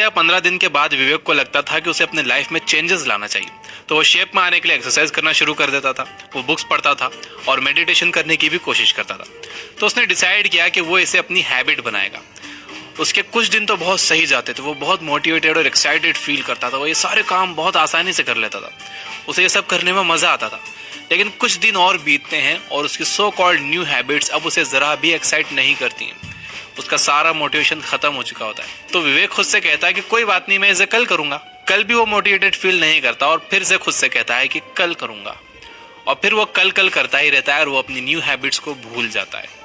या 15 दिन के बाद विवेक को लगता था कि उसे अपने लाइफ में चेंजेस लाना चाहिए, तो वो शेप में आने के लिए एक्सरसाइज करना शुरू कर देता था, वो बुक्स पढ़ता था और मेडिटेशन करने की भी कोशिश करता था। तो उसने डिसाइड किया कि वो इसे अपनी हैबिट बनाएगा। उसके कुछ दिन तो बहुत सही जाते थे, वो बहुत मोटिवेटेड और एक्साइटेड फील करता था, वो ये सारे काम बहुत आसानी से कर लेता था, उसे ये सब करने में मजा आता था। लेकिन कुछ दिन और बीतते हैं और उसकी सो कॉल्ड न्यू हैबिट्स अब उसे जरा भी एक्साइट नहीं करती हैं। उसका सारा मोटिवेशन खत्म हो चुका होता है। तो विवेक खुद से कहता है कि कोई बात नहीं, मैं इसे कल करूंगा। कल भी वो मोटिवेटेड फील नहीं करता और फिर से खुद से कहता है कि कल करूंगा, और फिर वो कल कल करता ही रहता है और वो अपनी न्यू हैबिट्स को भूल जाता है।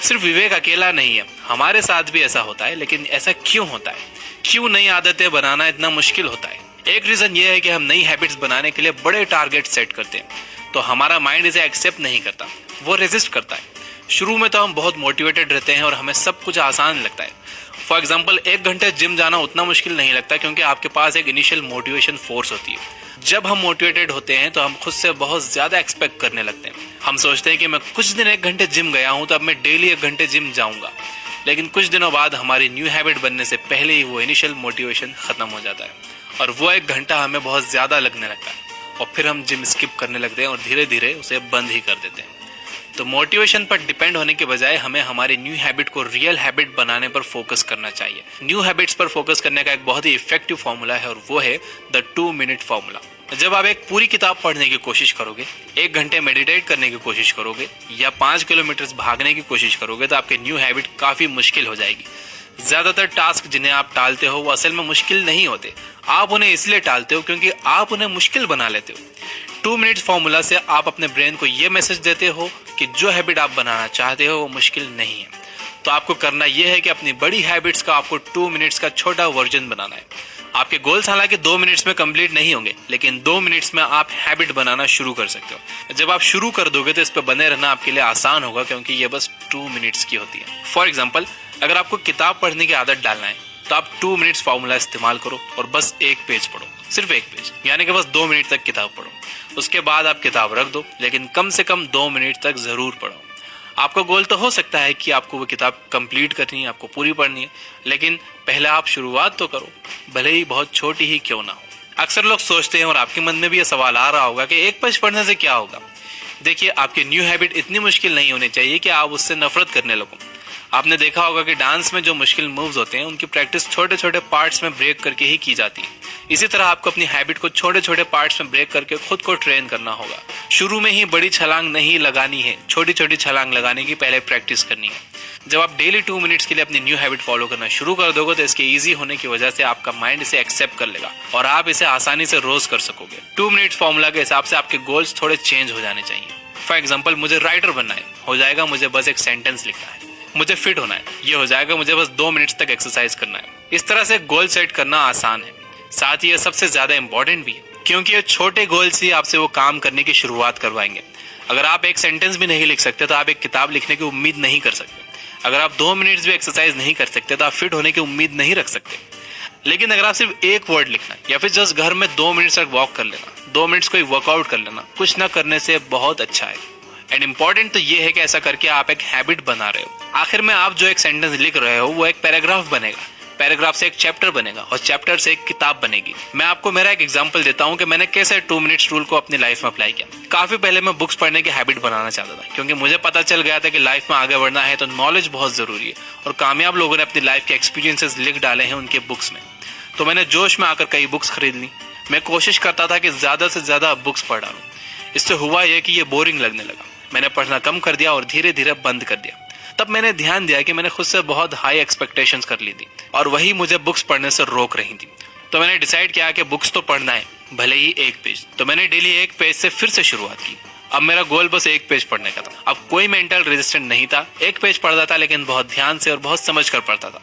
सिर्फ विवेक अकेला नहीं है, हमारे साथ भी ऐसा होता है। लेकिन ऐसा क्यों होता है? क्यों नई आदतें बनाना इतना मुश्किल होता है? एक रीजन ये है कि हम नई हैबिट्स बनाने के लिए बड़े टारगेट सेट करते हैं, तो हमारा माइंड इसे एक्सेप्ट नहीं करता, वो रेजिस्ट करता है। शुरू में तो हम बहुत मोटिवेटेड रहते हैं और हमें सब कुछ आसान लगता है। फॉर एग्जाम्पल, 1 घंटे जिम जाना उतना मुश्किल नहीं लगता क्योंकि आपके पास एक इनिशियल मोटिवेशन फोर्स होती है। जब हम मोटिवेटेड होते हैं तो हम खुद से बहुत ज्यादा एक्सपेक्ट करने लगते हैं। हम सोचते हैं कि मैं कुछ दिन 1 घंटे जिम गया हूं तो अब मैं डेली 1 घंटे जिम जाऊंगा। लेकिन कुछ दिनों बाद हमारी न्यू हैबिट बनने से पहले ही वो इनिशियल मोटिवेशन खत्म हो जाता है और वो 1 घंटा हमें बहुत ज्यादा लगने लगता है और फिर हम जिम स्किप करने लगते हैं और धीरे धीरे उसे बंद ही कर देते हैं। तो मोटिवेशन पर डिपेंड होने के बजाय हमें हमारी न्यू हैबिट को रियल हैबिट बनाने पर फोकस करना चाहिए। न्यू हैबिट्स पर फोकस करने का एक बहुत ही इफेक्टिव फॉर्मूला है और वो है द 2 मिनट फॉर्मूला। जब आप एक पूरी किताब पढ़ने की कोशिश करोगे, 1 घंटे मेडिटेट करने की कोशिश करोगे या 5 किलोमीटर भागने की कोशिश करोगे तो आपकी न्यू हैबिट काफी मुश्किल हो जाएगी। ज्यादातर टास्क जिन्हें आप टालते हो वो असल में मुश्किल नहीं होते, आप उन्हें इसलिए टालते हो क्योंकि आप उन्हें मुश्किल बना लेते हो। 2 मिनट्स फॉर्मूला से आप अपने ब्रेन को ये मैसेज देते हो कि जो हैबिट आप बनाना चाहते हो वो मुश्किल नहीं है। तो आपको करना यह है कि अपनी बड़ी हैबिट्स का आपको 2 मिनट्स का छोटा वर्जन बनाना है। आपके गोल्स हालांकि 2 मिनट्स में कंप्लीट नहीं होंगे, लेकिन 2 मिनट्स में आप हैबिट बनाना शुरू कर सकते हो। जब आप शुरू कर दोगे तो इस पर बने रहना आपके लिए आसान होगा क्योंकि ये बस 2 मिनट्स की होती है। फॉर एग्जाम्पल, अगर आपको किताब पढ़ने की आदत डालना है तो आप 2 मिनट्स फॉर्मूला इस्तेमाल करो और बस 1 पेज पढ़ो, सिर्फ 1 पेज, यानी कि बस 2 मिनट तक किताब पढ़ो। उसके बाद आप किताब रख दो, लेकिन कम से कम 2 मिनट तक जरूर पढ़ो। आपका गोल तो हो सकता है कि आपको वो किताब कंप्लीट करनी है, आपको पूरी पढ़नी है, लेकिन पहले आप शुरुआत तो करो, भले ही बहुत छोटी ही क्यों ना हो। अक्सर लोग सोचते हैं और आपके मन में भी ये सवाल आ रहा होगा कि 1 पेज पढ़ने से क्या होगा। देखिए, आपकी न्यू हैबिट इतनी मुश्किल नहीं होनी चाहिए कि आप उससे नफरत करने लगो। आपने देखा होगा कि डांस में जो मुश्किल मूव्स होते हैं उनकी प्रैक्टिस छोटे छोटे पार्ट्स में ब्रेक करके ही की जाती है। इसी तरह आपको अपनी हैबिट को छोटे छोटे पार्ट्स में ब्रेक करके खुद को ट्रेन करना होगा। शुरू में ही बड़ी छलांग नहीं लगानी है, छोटी छोटी छलांग लगाने की पहले प्रैक्टिस करनी है। जब आप डेली 2 मिनट्स के लिए अपनी न्यू हैबिट फॉलो करना शुरू कर दोगे तो इसके इजी होने की वजह से आपका माइंड इसे एक्सेप्ट कर लेगा और आप इसे आसानी से रोज कर सकोगे। 2 मिनट्स फॉर्मूला के हिसाब से आपके गोल्स थोड़े चेंज हो जाने चाहिए। फॉर एग्जाम्पल, मुझे राइटर बनना है, हो जाएगा मुझे बस एक सेंटेंस लिखना है। मुझे फिट होना है, ये हो जाएगा मुझे बस 2 मिनट्स तक एक्सरसाइज करना है। इस तरह से गोल सेट करना आसान है, साथ ही ये सबसे ज्यादा इंपॉर्टेंट भी है क्योंकि ये छोटे गोल्स ही आपसे वो काम करने की शुरुआत करवाएंगे। अगर आप एक सेंटेंस भी नहीं लिख सकते तो आप एक किताब लिखने की उम्मीद नहीं कर सकते। अगर आप 2 मिनट्स भी एक्सरसाइज नहीं कर सकते तो आप फिट होने की उम्मीद नहीं रख सकते। लेकिन अगर आप सिर्फ 1 वर्ड लिखना है या फिर जस्ट घर में 2 मिनट्स तक वॉक कर लेना, 2 मिनट्स कोई वर्कआउट कर लेना, कुछ ना करने से बहुत अच्छा है। एंड इम्पॉर्टेंट तो ये है कि ऐसा करके आप एक हैबिट बना रहे हो। आखिर में आप जो एक सेंटेंस लिख रहे हो वो एक पैराग्राफ बनेगा, पैराग्राफ से एक चैप्टर बनेगा और चैप्टर से एक किताब बनेगी। मैं आपको मेरा एक एग्जांपल देता हूं कि मैंने कैसे 2 मिनट्स रूल को अपनी लाइफ में अप्लाई किया। काफी पहले मैं बुक्स पढ़ने की हैबिट बनाना चाहता था क्योंकि मुझे पता चल गया था कि लाइफ में आगे बढ़ना है तो नॉलेज बहुत जरूरी है और कामयाब लोगों ने अपनी लाइफ के एक्सपीरियंसेस लिख डाले हैं उनके बुक्स में। तो मैंने जोश में आकर कई बुक्स खरीद ली। मैं कोशिश करता था कि ज्यादा से ज्यादा बुक्स पढ़ डालूं। इससे हुआ यह कि ये बोरिंग लगने लगा। मैंने पढ़ना कम कर दिया और धीरे धीरे बंद कर दिया। तब मैंने ध्यान दिया कि मैंने खुद से बहुत हाई एक्सपेक्टेशंस कर ली थी और वही मुझे बुक्स पढ़ने से रोक रही थी। तो मैंने डिसाइड किया कि बुक्स तो पढ़ना है, भले ही 1 पेज। तो मैंने डेली 1 पेज से फिर से शुरुआत की। अब मेरा गोल बस 1 पेज पढ़ने का था। अब कोई मेंटल रेजिस्टेंस नहीं था। 1 पेज पढ़ता था लेकिन बहुत ध्यान से और बहुत समझ कर पढ़ता था।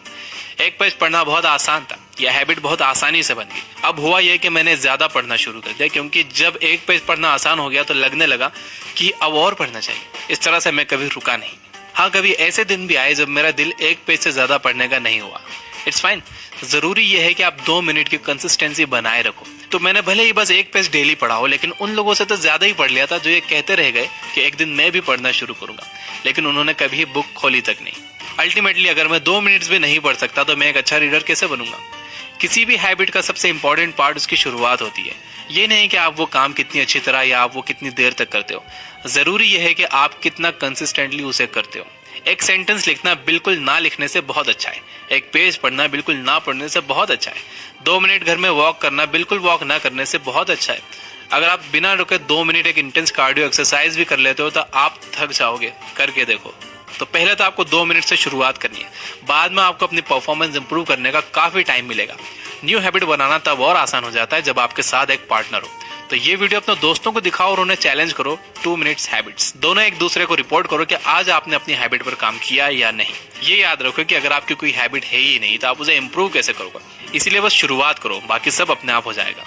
1 पेज पढ़ना बहुत आसान था, यह हैबिट बहुत आसानी से बन गई। अब हुआ यह कि मैंने ज्यादा पढ़ना शुरू कर दिया क्योंकि जब 1 पेज पढ़ना आसान हो गया तो लगने लगा कि अब और पढ़ना चाहिए। इस तरह से मैं कभी रुका नहीं। हाँ, कभी ऐसे दिन भी आए जब मेरा दिल 1 पेज से ज्यादा पढ़ने का नहीं हुआ। It's fine. जरूरी यह है कि आप 2 मिनट की कंसिस्टेंसी बनाए रखो। तो मैंने भले ही बस 1 पेज डेली पढ़ा हो, लेकिन उन लोगों से तो ज्यादा ही पढ़ लिया था जो ये कहते रह गए कि एक दिन मैं भी पढ़ना शुरू करूंगा, लेकिन उन्होंने कभी बुक खोली तक नहीं। अल्टीमेटली अगर मैं 2 मिनट्स भी नहीं पढ़ सकता तो मैं एक अच्छा रीडर कैसे बनूंगा? किसी भी हैबिट का सबसे इंपॉर्टेंट पार्ट उसकी शुरुआत होती है। ये नहीं कि आप वो काम कितनी अच्छी तरह या आप वो कितनी देर तक करते हो, ज़रूरी यह है कि आप कितना कंसिस्टेंटली उसे करते हो। एक सेंटेंस लिखना बिल्कुल ना लिखने से बहुत अच्छा है। एक पेज पढ़ना बिल्कुल ना पढ़ने से बहुत अच्छा है। 2 मिनट घर में वॉक करना बिल्कुल वॉक ना करने से बहुत अच्छा है। अगर आप बिना रुके 2 मिनट एक इंटेंस कार्डियो एक्सरसाइज भी कर लेते हो तो आप थक जाओगे। करके देखो। तो पहले तो आपको 2 मिनट से शुरुआत करनी है, बाद में आपको अपनी परफॉर्मेंस इंप्रूव करने का काफ़ी टाइम मिलेगा। न्यू हैबिट बनाना तब और आसान हो जाता है जब आपके साथ एक पार्टनर हो। तो ये वीडियो अपने दोस्तों को दिखाओ और उन्हें चैलेंज करो 2 मिनट्स हैबिट्स। दोनों एक दूसरे को रिपोर्ट करो कि आज आपने अपनी हैबिट पर काम किया या नहीं। ये याद रखो कि अगर आपकी कोई हैबिट है ही नहीं तो आप उसे इंप्रूव कैसे करोगे। इसीलिए बस शुरुआत करो, बाकी सब अपने आप हो जाएगा।